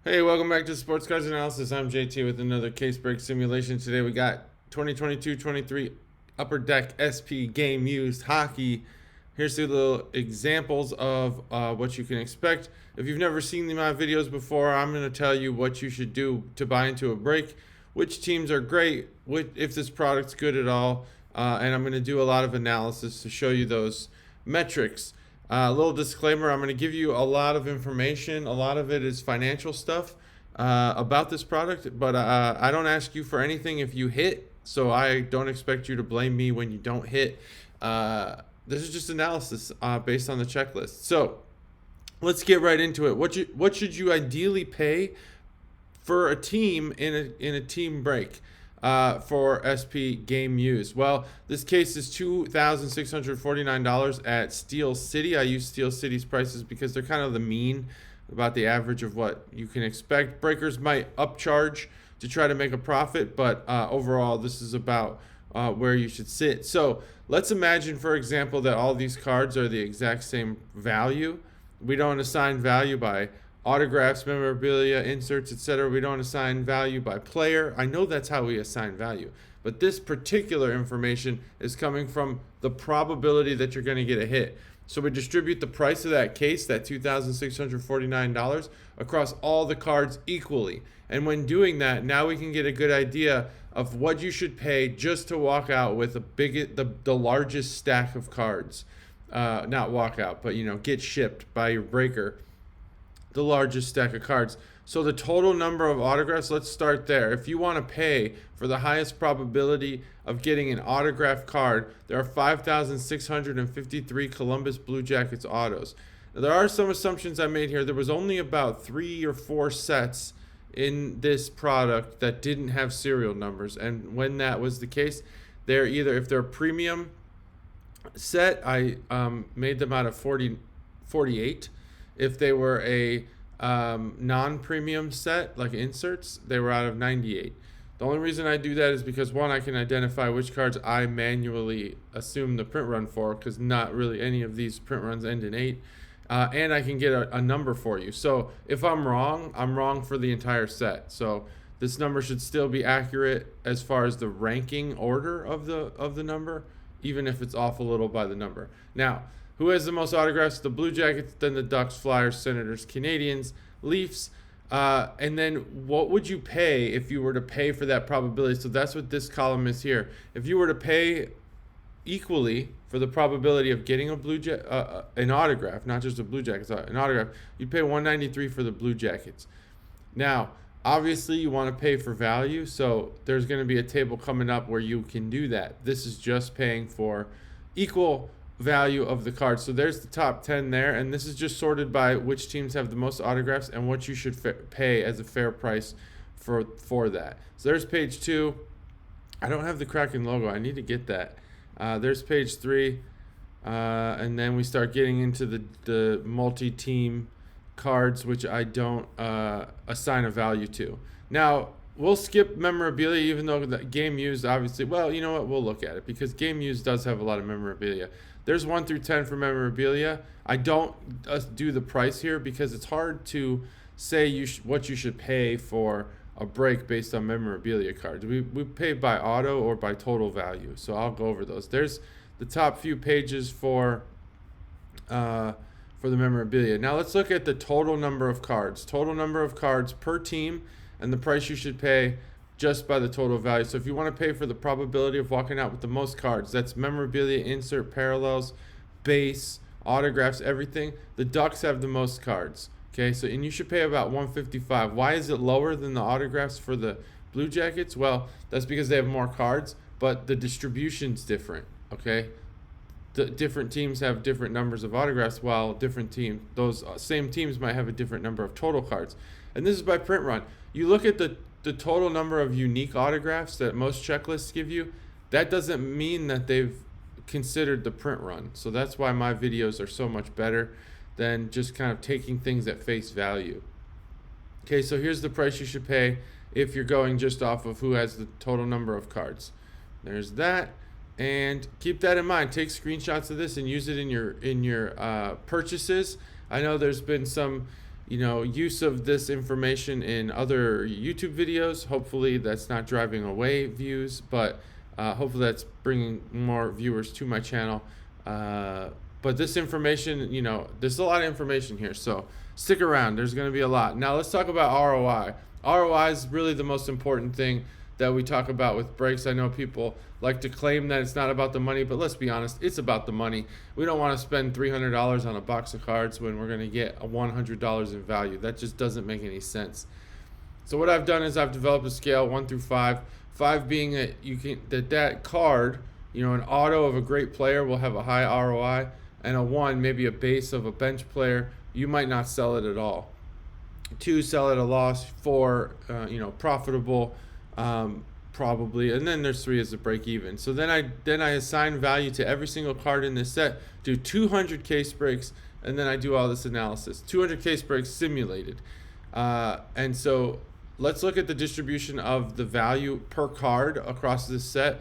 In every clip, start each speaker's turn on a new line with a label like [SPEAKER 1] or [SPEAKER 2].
[SPEAKER 1] Hey, welcome back to Sports Cards Analysis. I'm JT with another case break simulation. Today we got 2022-23 Upper Deck SP game used hockey. Here's two little examples of what you can expect. If you've never seen my videos before, I'm going to tell you what you should do to buy into a break, which teams are great, if this product's good at all, and I'm going to do a lot of analysis to show you those metrics. A little disclaimer, I'm going to give you a lot of information. A lot of it is financial stuff about this product, but I don't ask you for anything if you hit, so I don't expect you to blame me when you don't hit. This is just analysis based on the checklist. So let's get right into it. What should you ideally pay for a team in a team break for SP game use? Well, this case is $2,649 at Steel City. I use Steel City's prices because they're kind of the mean, about the average of what you can expect. Breakers might upcharge to try to make a profit, but overall, this is about where you should sit. So let's imagine, for example, that all these cards are the exact same value. We don't assign value by autographs, memorabilia, inserts, etc. We don't assign value by player. I know that's how we assign value, but this particular information is coming from the probability that you're going to get a hit. So we distribute the price of that case, that $2,649, across all the cards equally. And when doing that, now we can get a good idea of what you should pay just to walk out with the largest stack of cards. Not walk out, but get shipped by your breaker, the largest stack of cards. So the total number of autographs, let's start there. If you want to pay for the highest probability of getting an autographed card, there are 5,653 Columbus Blue Jackets autos. Now, there are some assumptions I made here. There was only about 3 or 4 sets in this product that didn't have serial numbers. And when that was the case, they're either, if they're a premium set, I made them out of 48. If they were a non-premium set, like inserts, they were out of 98. The only reason I do that is because, one, I can identify which cards I manually assume the print run for, because not really any of these print runs end in 8. And I can get a number for you. So if I'm wrong for the entire set. So this number should still be accurate as far as the ranking order of the number, even if it's off a little by the number. Now, who has the most autographs? The Blue Jackets, then the Ducks, Flyers, Senators, Canadiens, Leafs. And then what would you pay if you were to pay for that probability? So that's what this column is here. If you were to pay equally for the probability of getting an autograph, not just a Blue Jackets, an autograph, you'd pay $193 for the Blue Jackets. Now, obviously, you want to pay for value, so there's going to be a table coming up where you can do that. This is just paying for equal value of the card. So there's the top 10 there, and this is just sorted by which teams have the most autographs and what you should pay as a fair price for that. So there's page 2. I don't have the Kraken logo. I need to get that. There's page 3, and then we start getting into the multi-team cards, which I don't assign a value to. Now, we'll skip memorabilia, even though the game used, obviously, well, you know what, we'll look at it, because game used does have a lot of memorabilia. There's 1 through 10 for memorabilia. I don't do the price here because it's hard to say what you should pay for a break based on memorabilia cards. We pay by auto or by total value, so I'll go over those. There's the top few pages for the memorabilia. Now let's look at the total number of cards. Total number of cards per team and the price you should pay just by the total value. So if you want to pay for the probability of walking out with the most cards, that's memorabilia, insert, parallels, base, autographs, everything. The Ducks have the most cards. Okay, so and you should pay about $155. Why is it lower than the autographs for the Blue Jackets? Well, that's because they have more cards, but the distribution's different. Okay, the different teams have different numbers of autographs, while those same teams might have a different number of total cards. And this is by print run. You look at the total number of unique autographs that most checklists give you. That doesn't mean that they've considered the print run. So that's why my videos are so much better than just kind of taking things at face value. Okay, so here's the price you should pay if you're going just off of who has the total number of cards. There's that. And keep that in mind. Take screenshots of this and use it in your purchases. I know there's been some use of this information in other YouTube videos. Hopefully that's not driving away views, but hopefully that's bringing more viewers to my channel. But this information, there's a lot of information here, so stick around. There's going to be a lot. Now let's talk about ROI. ROI is really the most important thing that we talk about with breaks. I know people like to claim that it's not about the money, but let's be honest, it's about the money. We don't want to spend $300 on a box of cards when we're going to get $100 in value. That just doesn't make any sense. So what I've done is I've developed a scale 1 through 5. 5 being that card, an auto of a great player will have a high ROI, and a 1, maybe a base of a bench player, you might not sell it at all. 2, sell at a loss. 4, profitable, probably, and then there's 3 as a break even. So then I assign value to every single card in this set, do 200 case breaks, and then I do all this analysis. 200 case breaks simulated, and so let's look at the distribution of the value per card across this set.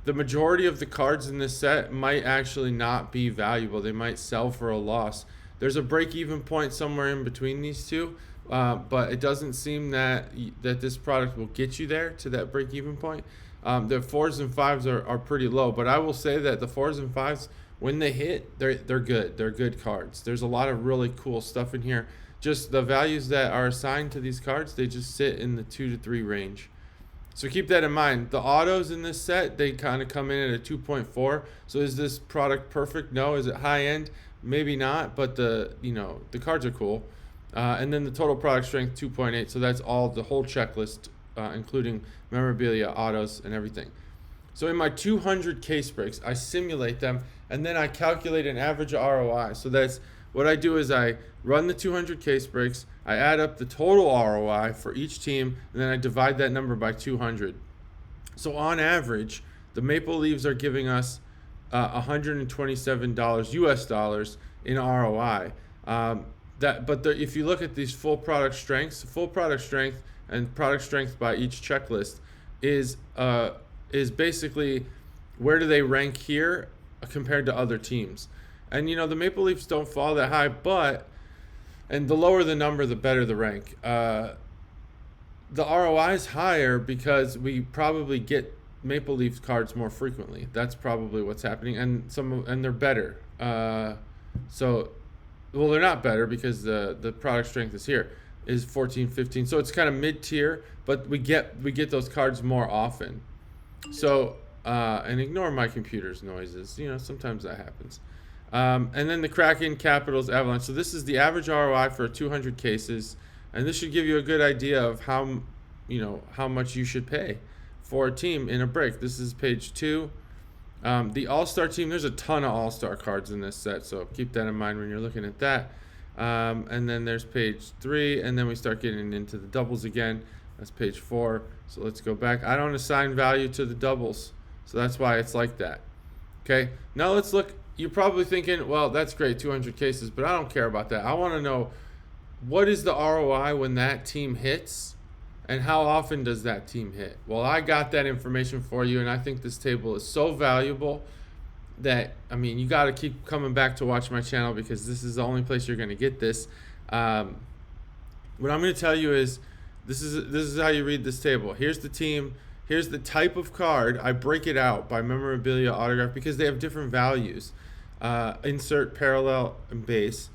[SPEAKER 1] The majority of the cards in this set might actually not be valuable. They might sell for a loss. There's a break-even point somewhere in between these two, but it doesn't seem that this product will get you there to that break-even point. The 4s and 5s are pretty low, but I will say that the 4s and 5s, when they hit, they're good. They're good cards. There's a lot of really cool stuff in here. Just the values that are assigned to these cards, they just sit in the 2 to 3 range. So keep that in mind. The autos in this set, they kind of come in at a 2.4. So is this product perfect? No. Is it high end? Maybe not, but the cards are cool. And then the total product strength 2.8. So that's the whole checklist, including memorabilia, autos, and everything. So in my 200 case breaks, I simulate them, and then I calculate an average ROI. So that's what I do is I run the 200 case breaks, I add up the total ROI for each team, and then I divide that number by 200. So on average, the Maple Leafs are giving us $127 US dollars in ROI. If you look at these full product strength and product strength by each checklist is basically where do they rank here compared to other teams. And the Maple Leafs don't fall that high, and the lower the number, the better the rank. The ROI is higher because we probably get Maple Leafs cards more frequently. That's probably what's happening, and they're better. They're not better because the product strength is 14, 15. So it's kind of mid-tier, but we get those cards more often. So and ignore my computer's noises. Sometimes that happens. And then the Kraken, Capitals, Avalanche. So this is the average ROI for 200 cases, and this should give you a good idea of how much you should pay for a team in a break. This is page 2. The All-Star team, there's a ton of All-Star cards in this set, so keep that in mind when you're looking at that. And then there's page 3, and then we start getting into the doubles again. That's page 4. So let's go back. I don't assign value to the doubles, so that's why it's like that. Okay, now let's look. You're probably thinking, well, that's great, 200 cases, but I don't care about that. I want to know, what is the ROI when that team hits, and how often does that team hit? Well, I got that information for you, and I think this table is so valuable that, you got to keep coming back to watch my channel because this is the only place you're going to get this. What I'm going to tell you is, this is how you read this table. Here's the team. Here's the type of card. I break it out by memorabilia, autograph, because they have different values. Insert, parallel, and base.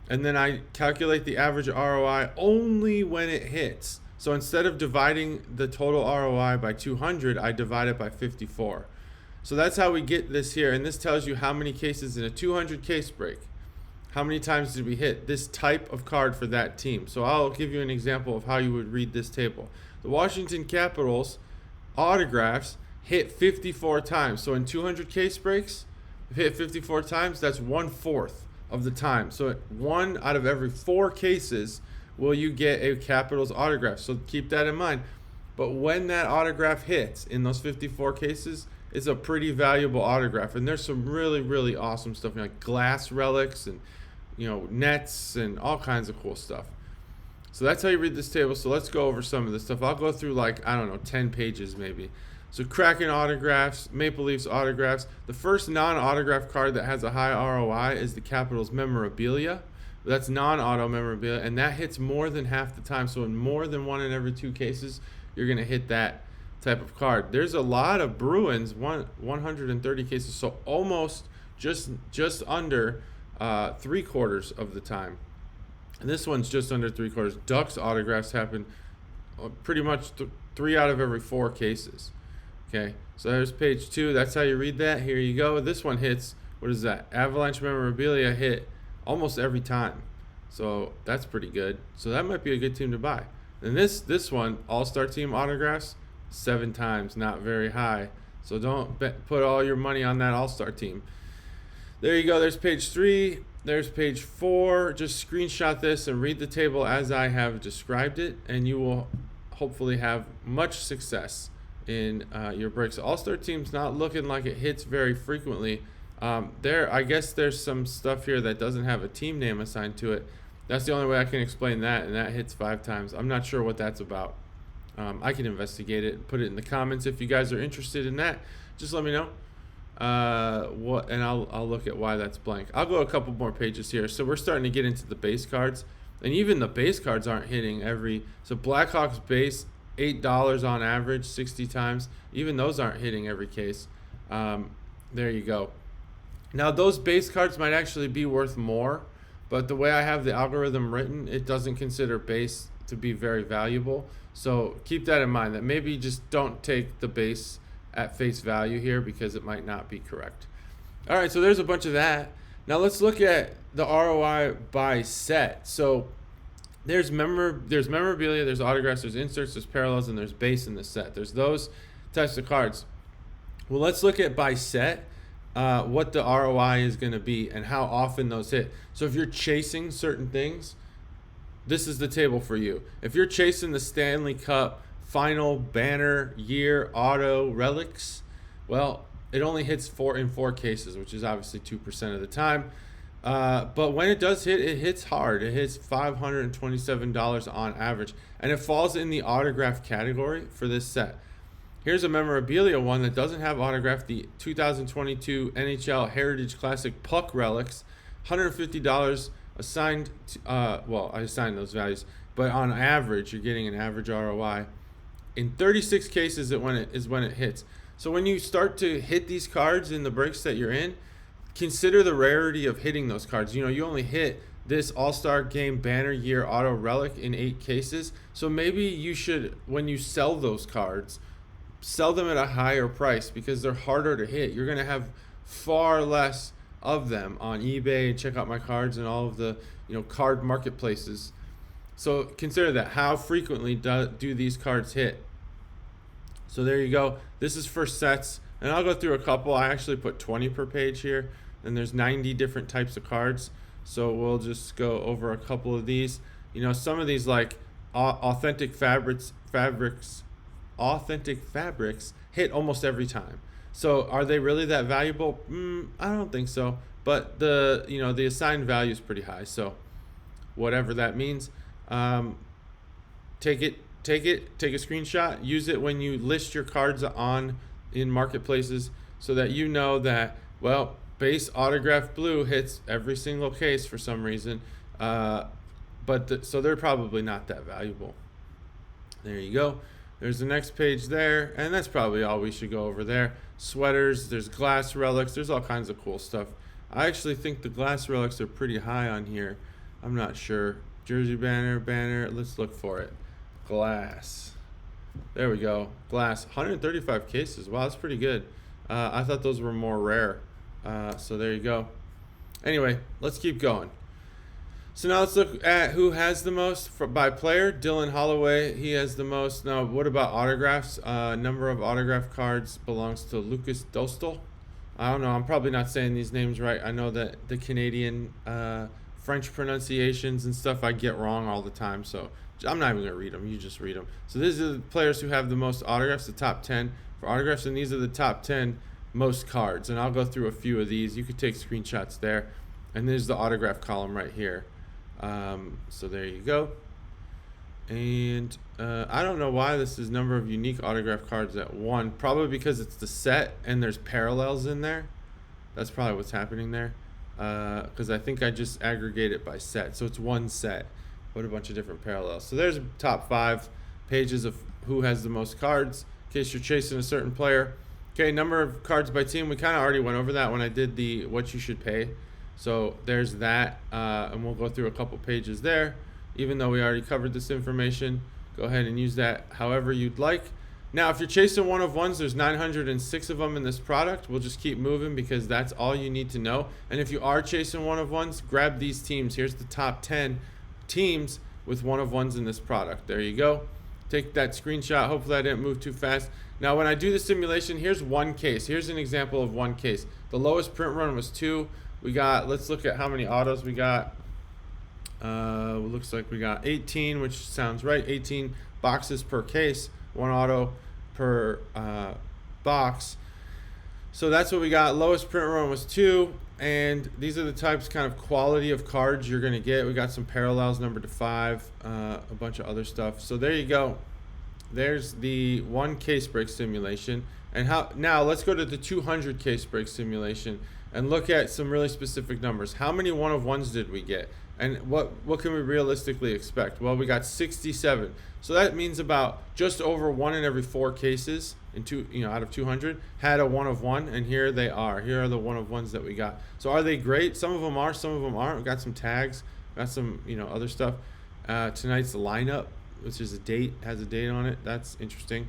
[SPEAKER 1] And then I calculate the average ROI only when it hits. So instead of dividing the total ROI by 200, I divide it by 54. So that's how we get this here. And this tells you how many cases in a 200 case break. How many times did we hit this type of card for that team? So I'll give you an example of how you would read this table. The Washington Capitals autographs hit 54 times. So in 200 case breaks, hit 54 times, that's 1/4 of the time. So 1 out of every 4 cases will you get a Capitals autograph. So keep that in mind. But when that autograph hits in those 54 cases, it's a pretty valuable autograph. And there's some really, really awesome stuff, like glass relics and nets and all kinds of cool stuff. So that's how you read this table. So let's go over some of this stuff. I'll go through 10 pages maybe. So Kraken autographs, Maple Leafs autographs. The first non-autograph card that has a high ROI is the Capitals memorabilia. That's non-auto memorabilia, and that hits more than half the time. So in more than 1 in every 2 cases, you're going to hit that type of card. There's a lot of Bruins, 130 cases, so almost just under 3/4 of the time. And this one's just under 3/4. Ducks autographs happen pretty much 3 out of every 4 cases. Okay, so there's page 2. That's how you read that. Here you go. This one hits, what is that? Avalanche memorabilia hit almost every time. So that's pretty good. So that might be a good team to buy. And this one, All-Star Team autographs, 7 times, not very high. So don't put all your money on that All-Star Team. There you go. There's page 3. There's page 4. Just screenshot this and read the table as I have described it, and you will hopefully have much success in your breaks. All-Star Team's not looking like it hits very frequently. I guess there's some stuff here that doesn't have a team name assigned to it. That's the only way I can explain that, and that hits 5 times. I'm not sure what that's about. I can investigate it and put it in the comments if you guys are interested in that. Just let me know. And I'll look at why that's blank. I'll go a couple more pages here. So we're starting to get into the base cards, and even the base cards aren't hitting every. So Blackhawks base, $8 on average, 60 times. Even those aren't hitting every case. There you go. Now those base cards might actually be worth more, but the way I have the algorithm written, it doesn't consider base to be very valuable. So keep that in mind, that maybe just don't take the base at face value here because it might not be correct. All right, so there's a bunch of that. Now let's look at the ROI by set. So there's memorabilia, there's autographs, there's inserts, there's parallels, and there's base in the set. There's those types of cards. Well, let's look at by set, what the ROI is going to be and how often those hit. So if you're chasing certain things, this is the table for you. If you're chasing the Stanley Cup final banner year auto relics, well, it only hits 4 in 4 cases, which is obviously 2% of the time. But when it does hit, it hits hard. It hits $527 on average, and it falls in the autograph category for this set. Here's a memorabilia one that doesn't have autograph, the 2022 NHL Heritage Classic Puck Relics, $150 assigned to, I assigned those values, but on average, you're getting an average ROI. In 36 cases when it hits. So when you start to hit these cards in the breaks that you're in, consider the rarity of hitting those cards. You know, you only hit this All-Star Game Banner Year Auto Relic in 8 cases. So maybe you should, when you sell those cards, sell them at a higher price because they're harder to hit. You're going to have far less of them on eBay, and check out my cards and all of the, card marketplaces. So consider that. How frequently do these cards hit? So there you go. This is for sets, and I'll go through a couple. I actually put 20 per page here, and there's 90 different types of cards. So we'll just go over a couple of these. Some of these, like authentic fabrics hit almost every time. So are they really that valuable? I don't think so. But the assigned value is pretty high. So whatever that means, take a screenshot, use it when you list your cards in marketplaces so that you know that, well, base autograph blue hits every single case for some reason, so they're probably not that valuable. There you go. There's the next page there, and that's probably all we should go over there. Sweaters, there's glass relics, there's all kinds of cool stuff. I actually think the glass relics are pretty high on here. I'm not sure. Jersey banner, let's look for it. Glass. There we go. Glass, 135 cases. Wow, that's pretty good. I thought those were more rare. So there you go. Anyway, let's keep going. So now let's look at who has the most by player. Dylan Holloway, he has the most. Now, what about autographs? Number of autograph cards belongs to Lucas Dostal. I don't know. I'm probably not saying these names right. I know that the Canadian French pronunciations and stuff I get wrong all the time. So I'm not even going to read them. You just read them. So these are the players who have the most autographs, the top 10 for autographs, and these are the top 10 most cards. And I'll go through a few of these. You could take screenshots there. And there's the autograph column right here. So there you go. And I don't know why this is number of unique autograph cards at 1. Probably because it's the set and there's parallels in there. That's probably what's happening there. because I think I just aggregate it by set. So it's one set with a bunch of different parallels. So there's top 5 pages of who has the most cards in case you're chasing a certain player. Okay, number of cards by team. We kind of already went over that when I did the what you should pay. So there's that, and we'll go through a couple pages there. Even though we already covered this information, go ahead and use that however you'd like. Now, if you're chasing one of ones, there's 906 of them in this product. We'll just keep moving because that's all you need to know. And if you are chasing one of ones, grab these teams. Here's the top 10 teams with one of ones in this product. There you go. Take that screenshot. Hopefully I didn't move too fast. Now, when I do the simulation, here's one case. Here's an example of one case. The lowest print run was 2. Let's look at how many autos we got. Looks like we got 18, which sounds right. 18 boxes per case. 1 auto per box. So that's what we got. Lowest print run was 2, and these are the types kind of quality of cards you're going to get. We got some parallels numbered to 5, a bunch of other stuff. So there you go. There's the 1 case break simulation. And now let's go to the 200 case break simulation and look at some really specific numbers. How many 1 of 1s did we get? And what can we realistically expect? Well, we got 67. So that means about just over 1 in every 4 cases out of 200 had a 1 of 1, and here they are. Here are the 1 of 1s that we got. So are they great? Some of them are, some of them aren't. We got some tags, got some other stuff. Tonight's lineup, which is has a date on it. That's interesting.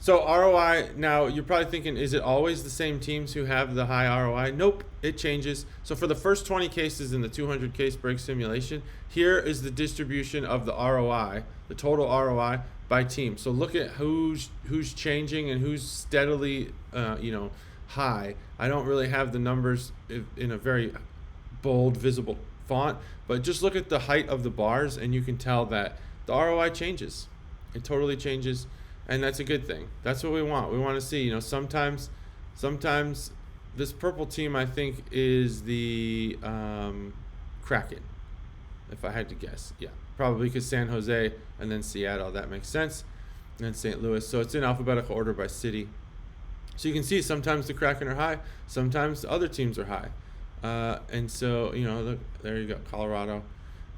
[SPEAKER 1] So ROI, now you're probably thinking, is it always the same teams who have the high ROI? Nope, it changes. So for the first 20 cases in the 200 case break simulation, here is the distribution of the ROI, the total ROI by team. So look at who's changing and who's steadily high. I don't really have the numbers in a very bold, visible font, but just look at the height of the bars and you can tell that the ROI changes. It totally changes. And that's a good thing. That's what we want. We want to see, sometimes this purple team, I think, is the Kraken, if I had to guess. Yeah, probably because San Jose and then Seattle. That makes sense. And then St. Louis. So it's in alphabetical order by city. So you can see sometimes the Kraken are high. Sometimes the other teams are high. And so, look, there you go, Colorado.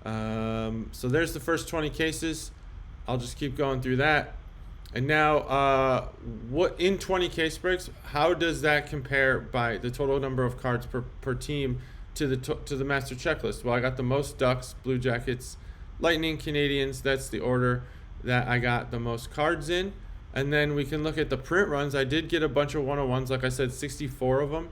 [SPEAKER 1] So there's the first 20 cases. I'll just keep going through that. And now, what in 20 case breaks? How does that compare by the total number of cards per team to the master checklist? Well, I got the most Ducks, Blue Jackets, Lightning, Canadians. That's the order that I got the most cards in. And then we can look at the print runs. I did get a bunch of 101s, like I said, 64 of them.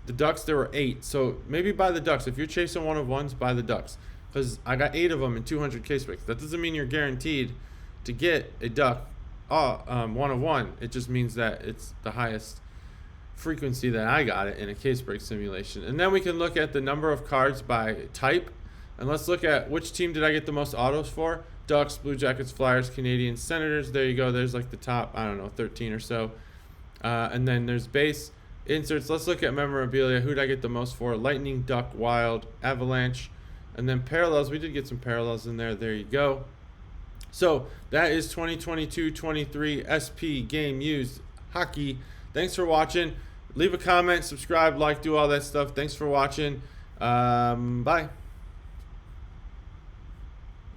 [SPEAKER 1] The Ducks, there were 8. So maybe buy the Ducks. If you're chasing 101s, buy the Ducks, because I got 8 of them in 200 case breaks. That doesn't mean you're guaranteed to get a Duck. 1 of 1. It just means that it's the highest frequency that I got it in a case break simulation. And then we can look at the number of cards by type, and let's look at which team did I get the most autos for. Ducks, Blue Jackets, Flyers, Canadians, Senators. There you go. There's like the top, 13 or so. And then there's base inserts. Let's look at memorabilia. Who did I get the most for? Lightning, Duck, Wild, Avalanche. And then parallels. We did get some parallels in there. There you go. So that is 2022-23 SP game used hockey. Thanks for watching. Leave a comment, subscribe, like, do all that stuff. Thanks for watching. Bye.